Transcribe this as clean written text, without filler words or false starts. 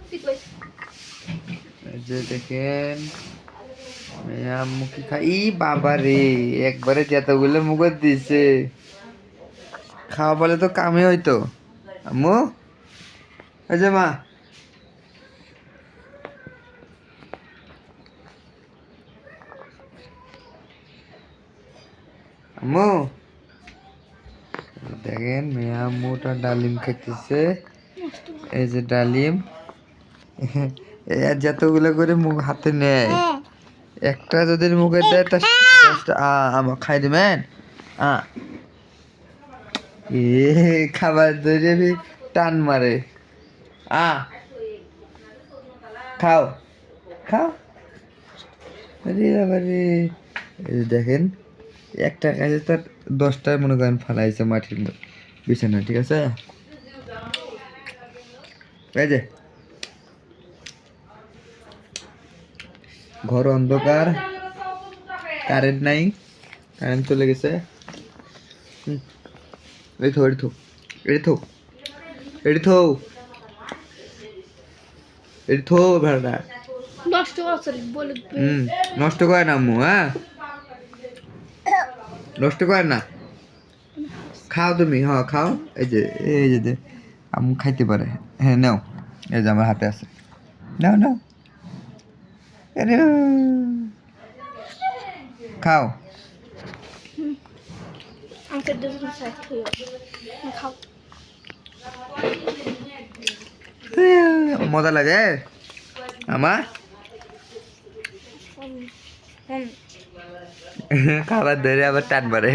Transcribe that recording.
এই যে দেখেন আম্মু কি খাই বাবা রে একবারে যতগুলো মুখে দিছে খাওয়া বলে তো কামে হইতো আম্মু এই যে মা আম্মু দেখেন মেয়া আম্মুটা ডালিম খাইতেছে এই যে ডালিম যতগুলো করে মুখ হাতে নেয় একটা যদি মুখে দেয় তা আমার খাই দিবেন এ খাবার ধরে টান মারে খাও খাও আরে আরে দেখেন একটা কাজে তার 10টায় মনে করেন ফালাইছে মাটির বিছানা ঠিক আছে এই যে ঘর অন্ধকার কারেন্ট নাই কারেন্ট চলে গেছে এই থো এটি থো এটি থো এটি থো এটি থো ভাড়া নষ্ট করে না আম্মু হ্যাঁ নষ্ট করে না খাও তুমি হ্যাঁ খাও এই যে আম্মু খাইতে পারে হ্যাঁ নাও এই যে আমার হাতে আছে নাও নাও আরে খাও মজা লাগে আমার খাবার ধরে আবার টান মারে